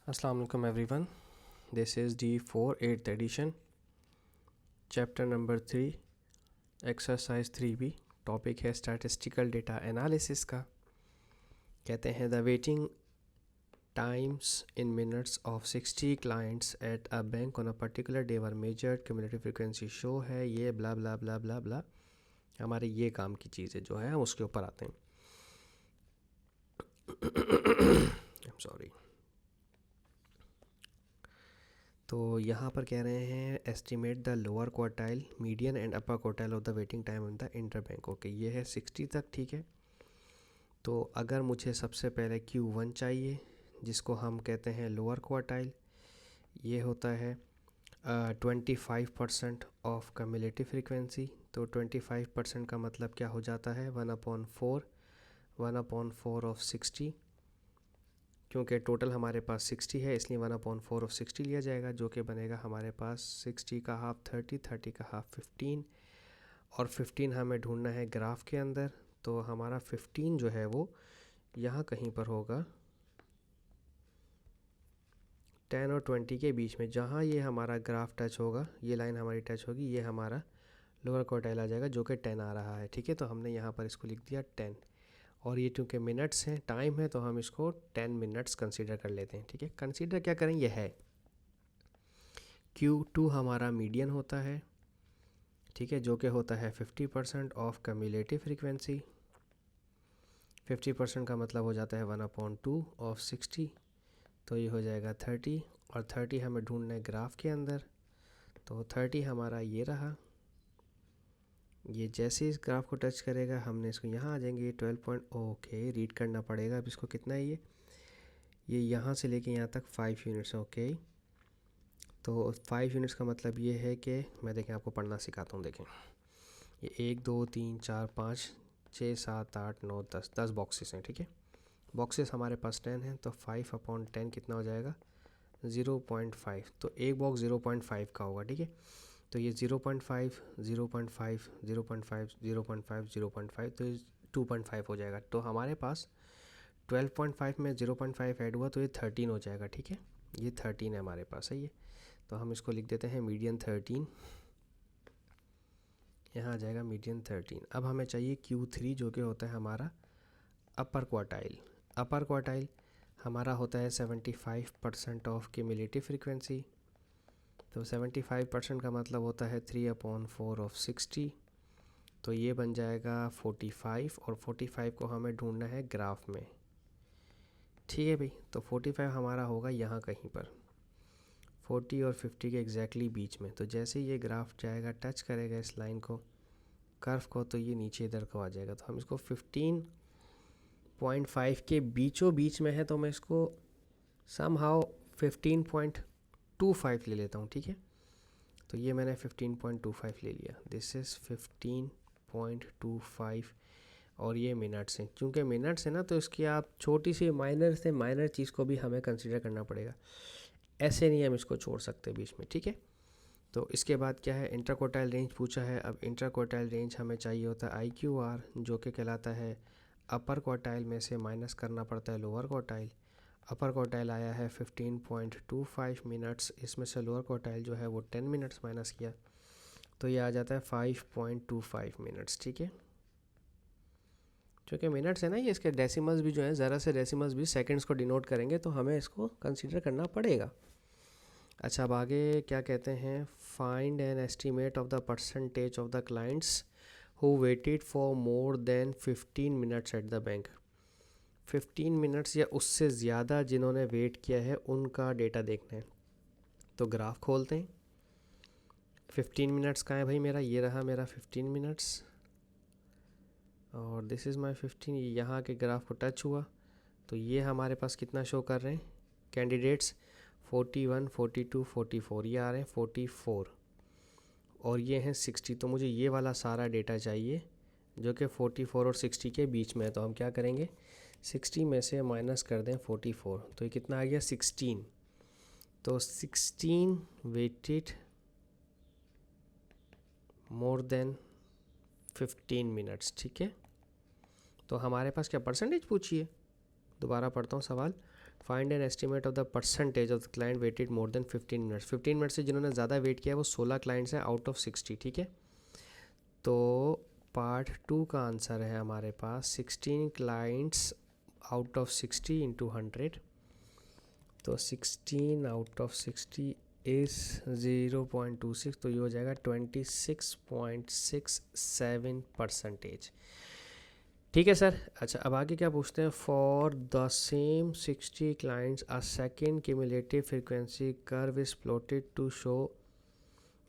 Assalamu alaikum everyone. This is D4 8th edition, chapter number 3, exercise 3B. Topic है statistical data analysis का. कहते हैं the waiting times in minutes of 60 clients at a bank on a particular day were measured. Cumulative frequency show है ये ब्ला ब्ला ब्ला ब्ला ब्ला. हमारे ये काम की चीज़ें जो है हम उसके ऊपर आते हैं. I am sorry. तो यहाँ पर कह रहे हैं estimate the lower quartile median and upper quartile of the waiting time in the inter bank. Okay, ये है 60 तक. ठीक है, तो अगर मुझे सबसे पहले Q1 चाहिए जिसको हम कहते हैं लोअर क्वार्टाइल, ये होता है 25% ऑफ कम्युलेटिव फ्रीक्वेंसी. तो 25% का मतलब क्या हो जाता है 1/4 ऑफ 60. क्योंकि टोटल हमारे पास 60 है इसलिए 1/4 ऑफ 60 लिया जाएगा, जो कि बनेगा हमारे पास 60 का हाफ 30, 30 का हाफ 15 और 15 हमें ढूंढना है ग्राफ के अंदर. तो हमारा 15 जो है वो यहाँ कहीं पर होगा 10 और 20 के बीच में. जहाँ ये हमारा ग्राफ टच होगा, ये लाइन हमारी टच होगी, ये हमारा लोअर क्वार्टाइल आ जाएगा जो कि 10 आ रहा है. ठीक है, तो हमने यहाँ पर इसको लिख दिया 10. और ये चूँकि मिनट्स हैं, टाइम है, तो हम इसको 10 मिनट्स कंसीडर कर लेते हैं. ठीक है, कंसीडर क्या करें, ये है Q2 हमारा मीडियन होता है. ठीक है, जो कि होता है 50% ऑफ कम्युलेटिव फ्रीक्वेंसी. 50% का मतलब हो जाता है 1/2 ऑफ 60. तो ये हो जाएगा 30 और 30 हमें ढूंढना है ग्राफ के अंदर. तो 30 हमारा ये रहा. ये जैसे इस ग्राफ को टच करेगा हमने इसको यहाँ आ जाएंगे 12 पॉइंट. ओके, रीड करना पड़ेगा अब इसको. कितना है ये यहाँ से लेके यहाँ तक 5 यूनिट्स. ओके, तो 5 यूनिट्स का मतलब ये है कि मैं देखें आपको पढ़ना सिखाता हूँ. देखें, ये 1 2 3 4 5 6 7 8 9 10 बॉक्सेस हैं. ठीक है, बॉक्सेस हमारे पास 10 हैं, तो 5/10 कितना हो जाएगा 0.5. तो एक बॉक्स 0.5 का होगा. ठीक है, तो ये 0.5 0.5 0.5 0.5 0.5, तो ये 2.5 हो जाएगा. तो हमारे पास 12.5 में 0.5 ऐड हुआ तो ये 13 हो जाएगा. ठीक है, ये 13 है हमारे पास. सही है, तो हम इसको लिख देते हैं मीडियन 13. यहाँ आ जाएगा मीडियन 13. अब हमें चाहिए Q3 जो कि होता है हमारा अपर क्वार्टाइल. अपर क्वार्टाइल हमारा होता है 75% ऑफ क्यूमुलेटिव फ्रीक्वेंसी. तो 75% का मतलब होता है 3/4 ऑफ 60. तो ये बन जाएगा 45 और 45 को हमें ढूंढना है ग्राफ में. ठीक है भाई, तो 45 हमारा होगा यहाँ कहीं पर 40 और 50 के एग्जैक्टली बीच में. तो जैसे ये ग्राफ जाएगा टच करेगा इस लाइन को, कर्व को, तो ये नीचे इधर को आ जाएगा. तो हम इसको 15.5 के बीचों बीच में है, तो मैं इसको समहाउ 15.25 ले लेता हूँ. ठीक है, तो ये मैंने 15.25 ले लिया. दिस इज़ 15.25 और ये मिनट्स हैं. चूँकि मिनट्स है ना, तो इसकी आप छोटी सी माइनर से माइनर चीज़ को भी हमें कंसिडर करना पड़ेगा. ऐसे नहीं हम इसको छोड़ सकते बीच में. ठीक है, तो इसके बाद क्या है, इंटर क्वार्टाइल रेंज पूछा है. अब इंटर क्वार्टाइल रेंज हमें चाहिए होता है IQR, जो कि कहलाता है अपर क्वार्टाइल में से माइनस करना पड़ता है लोअर क्वार्टाइल. अपर क्वार्टाइल आया है 15.25 मिनट्स, इसमें से लोअर क्वार्टाइल जो है वो 10 मिनट्स माइनस किया, तो ये आ जाता है 5.25 मिनट्स. ठीक है, क्योंकि मिनट्स है ना, ये इसके डेसिमल्स भी जो है, ज़रा से डेसिमल्स भी सेकंड्स को डिनोट करेंगे, तो हमें इसको कंसीडर करना पड़ेगा. अच्छा, अब आगे क्या कहते हैं, find an estimate of the percentage of the clients who waited for more than 15 minutes at the bank. 15 minutes या उससे ज़्यादा जिन्होंने वेट किया है उनका डेटा देखना है. तो ग्राफ खोलते हैं. 15 मिनट्स कहाँ है भाई मेरा, ये रहा मेरा 15 मिनट्स और दिस इज़ माय 15. यहाँ के ग्राफ को टच हुआ तो ये हमारे पास कितना शो कर रहे हैं कैंडिडेट्स, 41 42 44, ये आ रहे हैं 44 और ये हैं 60. तो मुझे ये वाला सारा डेटा चाहिए जो कि 44 और 60 के बीच में है. तो हम क्या करेंगे, 60 में से माइनस कर दें 44, तो ये कितना आ गया 16. तो 16 वेटेड मोर देन 15 मिनट्स. ठीक है, तो हमारे पास क्या परसेंटेज पूछिए, दोबारा पढ़ता हूँ सवाल. Find an estimate of the percentage of the client waited more than 15 minutes. 15 minute से जिन्होंने ज़्यादा वेट किया है वो 16 क्लाइंट्स हैं आउट ऑफ 60, ठीक है। तो पार्ट 2 का आंसर है हमारे पास 16 क्लाइंट्स आउट ऑफ 60 इंटू 100। तो 16 आउट ऑफ 60 इज़ 0.26, तो ये हो जाएगा 26.67%। ठीक है सर। अच्छा, अब आगे क्या पूछते हैं, for the same 60 clients a second cumulative frequency curve is plotted to show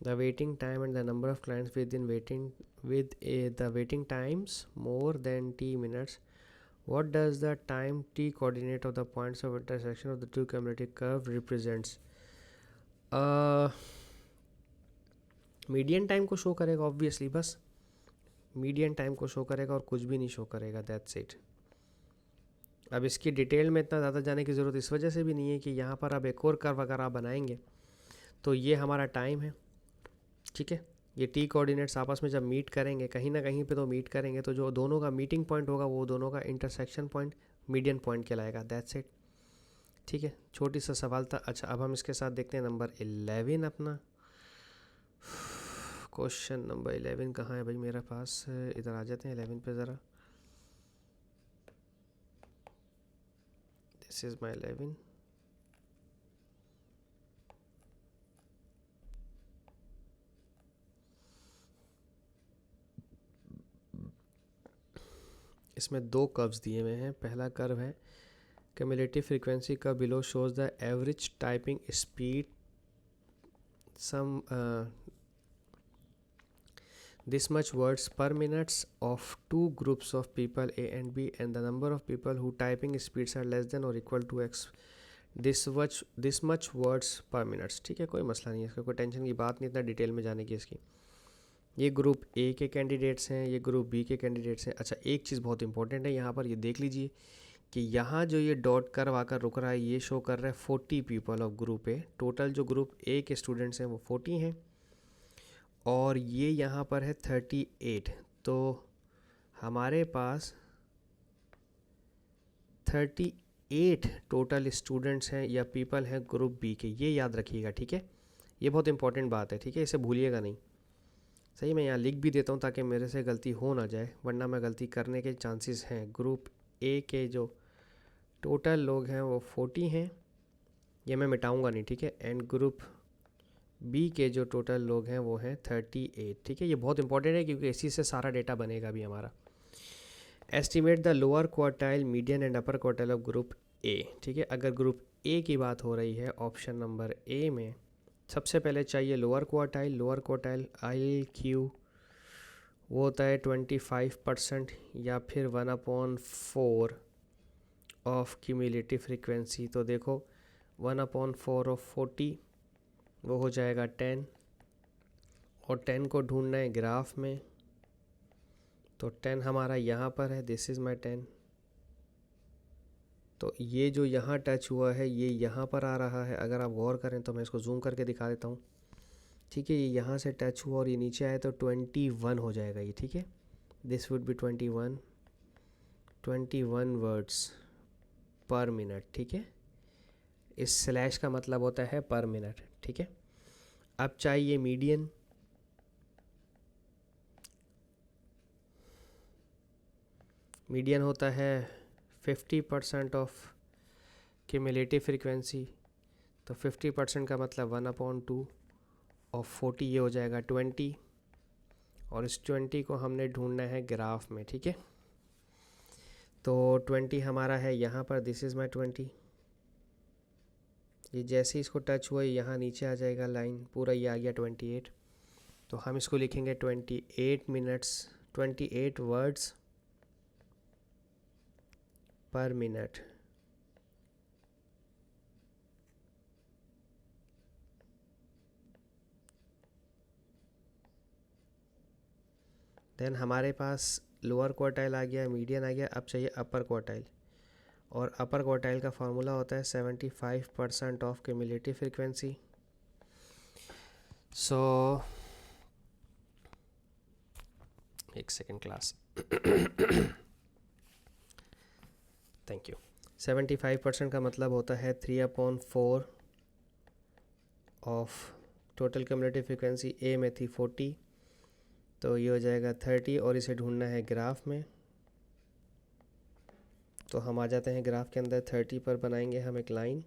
the waiting time and the number of clients within waiting with the waiting times more than t minutes. What does the time t coordinate of the points of intersection of the two cumulative curve represents? Median time को show करेगा obviously, बस median time को show करेगा और कुछ भी नहीं show करेगा, दैट्स इट। अब इसकी डिटेल में इतना ज़्यादा जाने की ज़रूरत इस वजह से भी नहीं है कि यहाँ पर अब एक और कर्व अगर आप बनाएंगे तो ये हमारा टाइम है, ठीक है। ये टी कोऑर्डिनेट्स आपस में जब मीट करेंगे कहीं ना कहीं पे तो मीट करेंगे, तो जो दोनों का मीटिंग पॉइंट होगा वो दोनों का इंटरसेक्शन पॉइंट मीडियन पॉइंट कहलाएगा, दैट्स इट, ठीक है। छोटी सा सवाल था। अच्छा, अब हम इसके साथ देखते हैं नंबर 11 अपना। क्वेश्चन नंबर 11 कहाँ है भाई मेरे पास, इधर आ जाते हैं 11 पे ज़रा। This is my 11। इसमें दो कर्व्स दिए हुए हैं। पहला कर्व है क्यूमुलेटिव फ्रीक्वेंसी का below shows the average typing speed some this much words per minutes of two groups of people A and B and the number of people who typing speeds are less than or equal to x this much words per minutes, ठीक है। कोई मसला नहीं है इसका, कोई tension की बात नहीं, इतना डिटेल में जाने की इसकी। ये ग्रुप ए के कैंडिडेट्स हैं, ये ग्रुप बी के कैंडिडेट्स हैं। अच्छा, एक चीज़ बहुत इंपॉर्टेंट है यहाँ पर, ये देख लीजिए कि यहाँ जो ये डॉट कर्व आकर रुक रहा है ये शो कर रहा है 40 people of group A. Total जो ग्रुप ए के स्टूडेंट्स हैं वो 40 हैं और ये यहाँ पर है 38। तो हमारे पास 38 टोटल स्टूडेंट्स हैं या पीपल हैं ग्रुप बी के, ये याद रखिएगा, ठीक है। ये बहुत इंपॉर्टेंट बात है, ठीक है, इसे भूलिएगा नहीं। सही, मैं यहाँ लिख भी देता हूँ ताकि मेरे से गलती हो ना जाए, वरना मैं गलती करने के चांसेस हैं। ग्रुप ए के जो टोटल लोग हैं वो 40 हैं, ये मैं मिटाऊंगा नहीं, ठीक है। एंड ग्रुप बी के जो टोटल लोग हैं वो हैं 38, ठीक है। ये बहुत इंपॉर्टेंट है क्योंकि इसी से सारा डेटा बनेगा भी हमारा। Estimate the lower quartile median and upper quartile of group ए, ठीक है। अगर ग्रुप ए की बात हो रही है ऑप्शन नंबर ए में, सबसे पहले चाहिए lower quartile. Lower quartile I Q वो होता है 25% या फिर 1/4 ऑफ क्यूमुलेटिव फ्रीक्वेंसी। तो देखो 1/4 ऑफ 40 वो हो जाएगा 10, और 10 को ढूंढना है ग्राफ में, तो 10 हमारा यहाँ पर है, दिस इज़ माई 10। तो ये जो यहाँ टच हुआ है ये यहाँ पर आ रहा है, अगर आप गौर करें तो मैं इसको जूम करके दिखा देता हूँ, ठीक है। ये यहाँ से टच हुआ और ये नीचे आया तो 21 हो जाएगा ये, ठीक है। This would be 21 words per minute, ठीक है। इस स्लैश का मतलब होता है पर मिनट, ठीक है। अब चाहिए मीडियन। मीडियन होता है 50% ऑफ क्यूमुलेटिव फ्रीक्वेंसी, तो 50% का मतलब 1/2 ऑफ 40, ये हो जाएगा 20, और इस 20 को हमने ढूंढना है ग्राफ में, ठीक है। तो 20 हमारा है यहाँ पर, दिस इज़ माई 20। ये जैसे ही इसको टच हुआ यहाँ नीचे आ जाएगा लाइन, पूरा ये आ गया 28। तो हम इसको लिखेंगे 28 minutes, 28 words per minute. Then हमारे पास लोअर क्वार्टाइल आ गया, मीडियन आ गया, अब चाहिए अपर क्वार्टाइल। और अपर क्वार्टाइल का फार्मूला होता है 75% ऑफ क्यूमुलेटिव फ्रीक्वेंसी। सो एक सेकेंड क्लास, थैंक यू। 75% का मतलब होता है 3/4 ऑफ टोटल क्यूमुलेटिव फ्रीक्वेंसी। ए में थी 40, तो ये हो जाएगा 30 और इसे ढूंढना है ग्राफ में। तो हम आ जाते हैं ग्राफ के अंदर। 30 पर बनाएंगे हम एक लाइन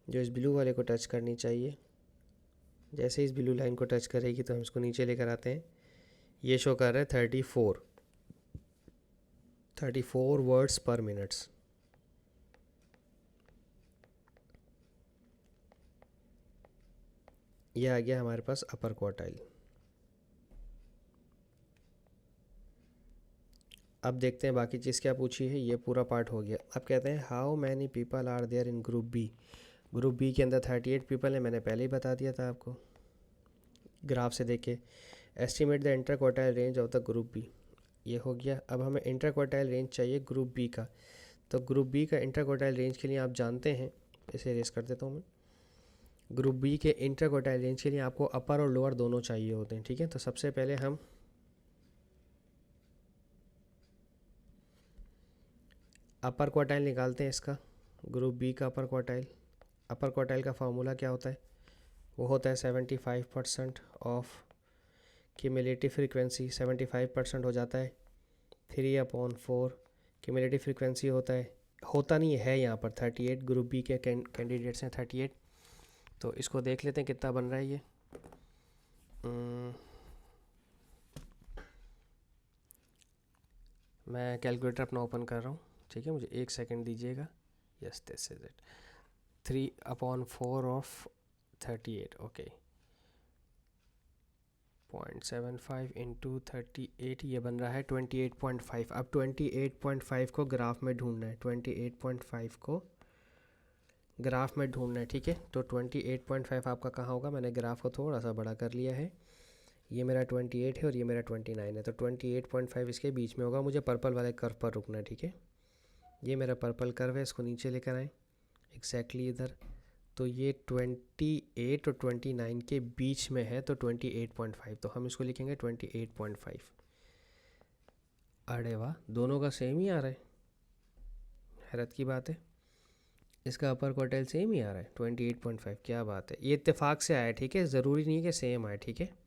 जो इस ब्लू वाले को टच करनी चाहिए। जैसे इस ब्लू लाइन को टच करेगी तो हम इसको नीचे लेकर आते हैं। ये शो कर रहा है 34 वर्ड्स पर मिनट्स। ये आ गया हमारे पास अपर क्वार्टाइल। अब देखते हैं बाकी चीज़ क्या पूछी है। ये पूरा पार्ट हो गया। अब कहते हैं how many people are there in group B. Group B के अंदर 38 पीपल है, मैंने पहले ही बता दिया था आपको ग्राफ से देख के। Estimate the inter quartile range of the group B, ये हो गया। अब हमें इंटर क्वार्टाइल रेंज चाहिए ग्रुप बी का। तो ग्रुप बी का इंटर क्वार्टाइल रेंज के लिए आप जानते हैं, इसे रेस कर देता हूँ मैं। ग्रुप बी के इंटर क्वार्टाइल रेंज के लिए आपको अपर और लोअर दोनों चाहिए होते हैं, ठीक है। तो सबसे पहले हम अपर क्वार्टाइल निकालते हैं इसका, ग्रुप बी का अपर क्वार्टाइल। अपर क्वार्टाइल का फार्मूला क्या होता है? वो होता है 75% ऑफ क्यूमुलेटिव फ्रीक्वेंसी। 75% हो जाता है 3/4। क्यूमुलेटिव फ्रीक्वेंसी होता है, होता नहीं है यहाँ पर 38। ग्रुप बी के कैंडिडेट्स हैं 38। तो इसको देख लेते हैं कितना बन रहा है ये। मैं कैलकुलेटर अपना ओपन कर रहा हूँ, ठीक है। मुझे 1 सेकेंड दीजिएगा। Yes, this is it. 3/4 of 38, okay. 0.75 into 38, ये बन रहा है 28.5। अब 28.5 को ग्राफ में ढूंढना है। 28.5 को ग्राफ में ढूंढना है, ठीक है। तो 28.5 आपका कहाँ होगा? मैंने ग्राफ को थोड़ा सा बड़ा कर लिया है। ये मेरा 28 है और ये मेरा 29 है, तो 28.5 इसके बीच में होगा। मुझे पर्पल वाले कर्व पर रुकना है, ठीक है। ये मेरा पर्पल कर्व है, इसको नीचे लेकर आए एग्जैक्टली इधर। तो ये 28 और 29 के बीच में है, तो 28.5, तो हम इसको लिखेंगे 28.5। अरे वाह, दोनों का सेम ही आ रहा है, हैरत की बात है। इसका अपर क्वार्टाइल सेम ही आ रहा है 28.5, क्या बात है। ये इत्तेफाक से आया, ठीक है, ज़रूरी नहीं है कि सेम आए, ठीक है।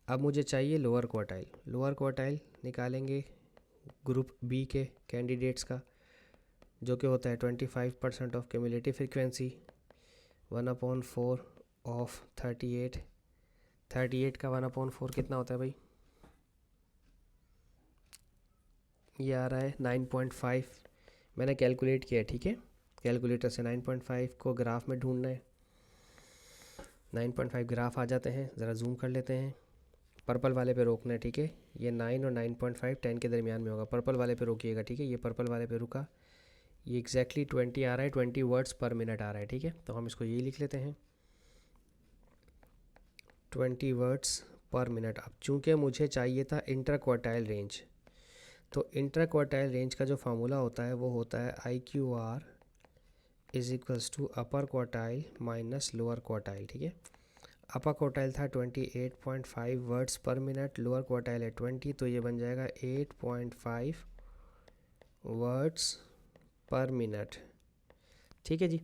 अब मुझे चाहिए लोअर क्वार्टाइल। लोअर क्वार्टाइल निकालेंगे ग्रुप बी के कैंडिडेट्स का, जो कि होता है 25% ऑफ क्यूमुलेटिव फ्रीक्वेंसी। 1/4 ऑफ 38। 38 का 1/4 कितना होता है भाई? ये आ रहा है 9.5। मैंने कैलकुलेट किया है, ठीक है। कैलकुलेटर से 9.5 को ग्राफ में ढूंढना है। 9.5 ग्राफ आ जाते हैं, ज़रा जूम कर लेते हैं। पर्पल वाले पे रोकना है, ठीक है। ये 9 और 9.5 10 के दरमियान में होगा। पर्पल वाले पे रोकिएगा, ठीक है। ये पर्पल वाले पे रुका। ये एग्जैक्टली 20 आ रहा है, 20 वर्ड्स पर मिनट आ रहा है, ठीक है। तो हम इसको यही लिख लेते हैं 20 वर्ड्स पर मिनट। अब चूँकि मुझे चाहिए था इंटर क्वार्टाइल रेंज, तो इंटर क्वार्टाइल रेंज का जो फार्मूला होता है वो होता है IQR is equals to upper quartile minus lower quartile, ठीक है। अपर क्वार्टाइल था 28.5 words per minute, lower quartile है 20, तो ये बन जाएगा 8.5 वर्ड्स पर मिनट, ठीक है जी।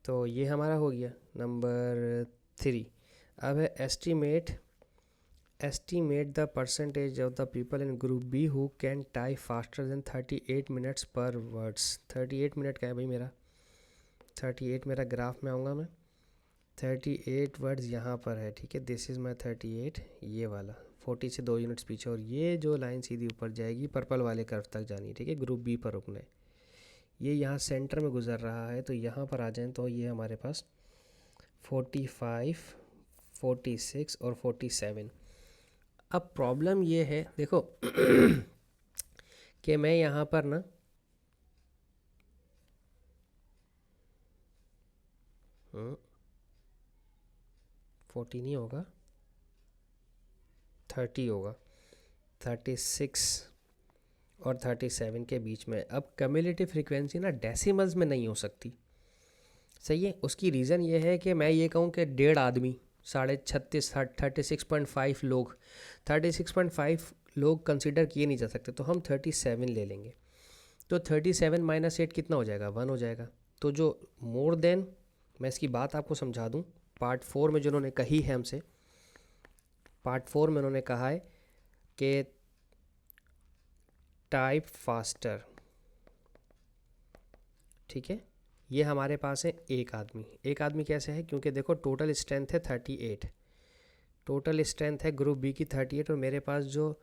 तो ये हमारा हो गया नंबर 3। अब है estimate the percentage of the people in group B who can type faster than 38 minutes per words. 38 minute का है भाई मेरा। 38 मेरा ग्राफ में आऊँगा मैं। 38 वर्ड्स यहाँ पर है, ठीक है। दिस इज़ माई 38, ये वाला 40 से 2 यूनिट्स पीछे। और ये जो लाइन सीधी ऊपर जाएगी पर्पल वाले कर्व तक जानी, ठीक है। ग्रुप बी पर रुकना है। ये यहाँ सेंटर में गुजर रहा है, तो यहाँ पर आ जाएं तो ये हमारे पास 45, 46 और 47। अब प्रॉब्लम ये है, देखो कि मैं यहाँ पर ना 40 नहीं होगा, 30 होगा, 36 और 37 के बीच में। अब क्यूमुलेटिव फ्रीक्वेंसी ना डेसिमल्स में नहीं हो सकती, सही है। उसकी रीज़न ये है कि मैं ये कहूँ कि 1.5 आदमी 36.5 लोग 36.5 लोग कंसिडर किए नहीं जा सकते, तो हम 37 ले लेंगे। तो 37 माइनस 8 कितना हो जाएगा, 1 हो जाएगा। तो जो मोर देन, मैं इसकी बात आपको समझा दूं, पार्ट 4 में जिन्होंने कही है हमसे, पार्ट 4 में उन्होंने कहा है कि टाइप फास्टर, ठीक है। ये हमारे पास है एक आदमी। एक आदमी कैसे है, क्योंकि देखो टोटल स्ट्रेंथ है 38, टोटल स्ट्रेंथ है ग्रुप बी की 38, और मेरे पास जो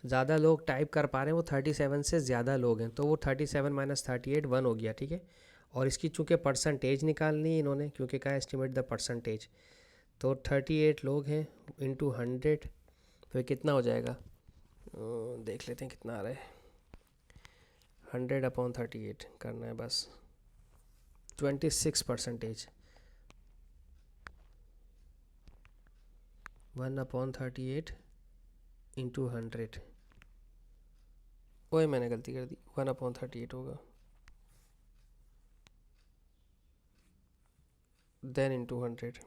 ज़्यादा लोग टाइप कर पा रहे हैं वो 37 से ज़्यादा लोग हैं, तो वो 37 माइनस 38 1 हो गया, ठीक है। और इसकी चूँकि परसेंटेज निकालनी है इन्होंने, क्योंकि कहा एस्टिमेट द परसेंटेज, तो 38 लोग हैं इंटू 100, तो कितना हो जाएगा, देख लेते हैं कितना आ रहा है। 100/38 करना है बस, 26%। 1/38 इंटू 100, ओए मैंने गलती कर दी, 1/38 होगा, देन इंटू 100,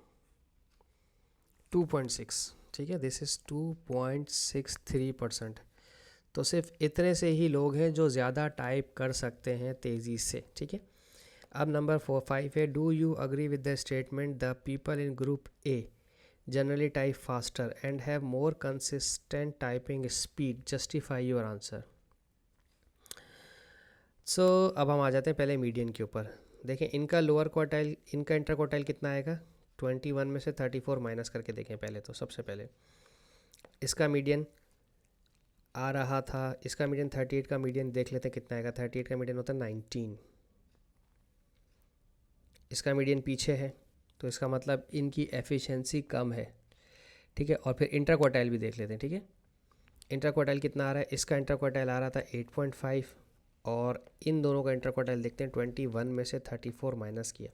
2.6, ठीक है। This is 2.63%। तो सिर्फ इतने से ही लोग हैं जो ज़्यादा टाइप कर सकते हैं तेज़ी से, ठीक है। अब नंबर 5 है, do you agree with the statement the people in group A generally type faster and have more consistent typing speed, justify your answer. So अब हम आ जाते हैं पहले मीडियन के ऊपर। देखें इनका लोअर क्वार्टाइल, इनका इंटर क्वार्टाइल कितना आएगा, 21 में से 34 माइनस करके देखें पहले। तो सबसे पहले इसका मीडियन आ रहा था, इसका मीडियन 38 का मीडियन देख लेते हैं कितना आएगा। 38 का मीडियन होता है 19, इसका मीडियन पीछे है, तो इसका मतलब इनकी एफिशिएंसी कम है, ठीक है। और फिर इंटर क्वार्टाइल भी देख लेते हैं, ठीक है। इंटर क्वार्टाइल कितना आ रहा है, इसका इंटर क्वार्टाइल आ रहा था 8.5, और इन दोनों का इंटर क्वार्टाइल देखते हैं। 21 में से 34 माइनस किया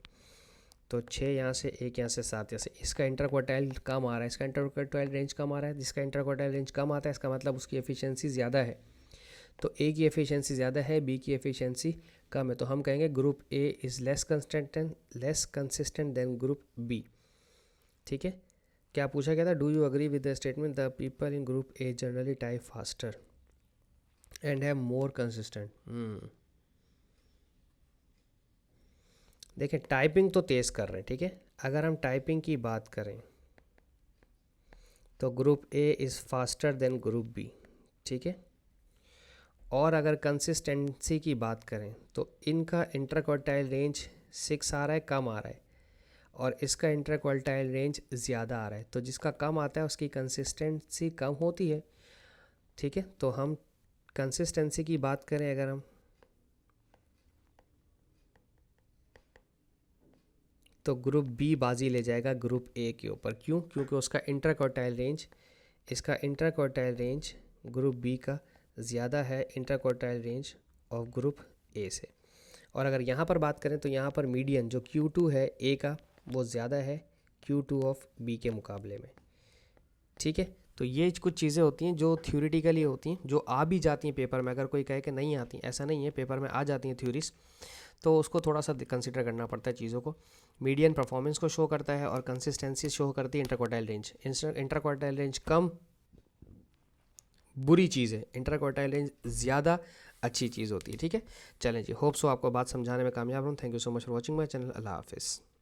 तो 6 यहाँ से, 1 यहाँ से, 7 यहाँ से। इसका इंटर क्वार्टाइल कम आ रहा है, इसका इंटर क्वार्टाइल रेंज कम आ रहा है। जिसका इंटर क्वार्टाइल रेंज कम आता है इसका मतलब उसकी एफिशिएंसी ज़्यादा है। तो ए की एफिशिएंसी ज़्यादा है, बी की एफिशिएंसी कम है, तो हम कहेंगे group A is less consistent than group B, ठीक है। क्या पूछा गया था, do you agree with the statement the people in group A generally type faster and have more consistent. देखिए टाइपिंग तो तेज़ कर रहे हैं, ठीक है। अगर हम टाइपिंग की बात करें तो group A is faster than group B, ठीक है। और अगर कंसिस्टेंसी की बात करें तो इनका इंटर क्वार्टाइल रेंज 6 आ रहा है, कम आ रहा है, और इसका इंटर क्वार्टाइल रेंज ज़्यादा आ रहा है। तो जिसका कम आता है उसकी कंसिस्टेंसी कम होती है, ठीक है। तो हम कंसिस्टेंसी की बात करें अगर हम, तो ग्रुप बी बाजी ले जाएगा ग्रुप ए के ऊपर। क्यों, क्योंकि उसका इंटर क्वार्टाइल रेंज, इसका inter quartile range group B का ज़्यादा है inter quartile range of group A से। और अगर यहाँ पर बात करें तो यहाँ पर मीडियन जो Q2 है ए का वो ज़्यादा है Q2 ऑफ बी के मुकाबले में, ठीक है। तो ये कुछ चीज़ें होती हैं जो थ्योरेटिकली होती हैं, जो आ भी जाती हैं पेपर में। अगर कोई कहे कि नहीं आती, ऐसा नहीं है, पेपर में आ जाती हैं थ्योरीज, तो उसको थोड़ा सा कंसिडर करना पड़ता है चीज़ों को। मीडियन परफॉर्मेंस को शो करता है और कंसिस्टेंसी शो करती है inter quartile range. Inter quartile range कम बुरी चीज़ है, इंटर क्वार्टाइल रेंज ज़्यादा अच्छी चीज़ होती है, ठीक है। चलें जी, होप सो आपको बात समझाने में कामयाब हूँ। Thank you so much for watching my channel. अल्लाह हाफिज़।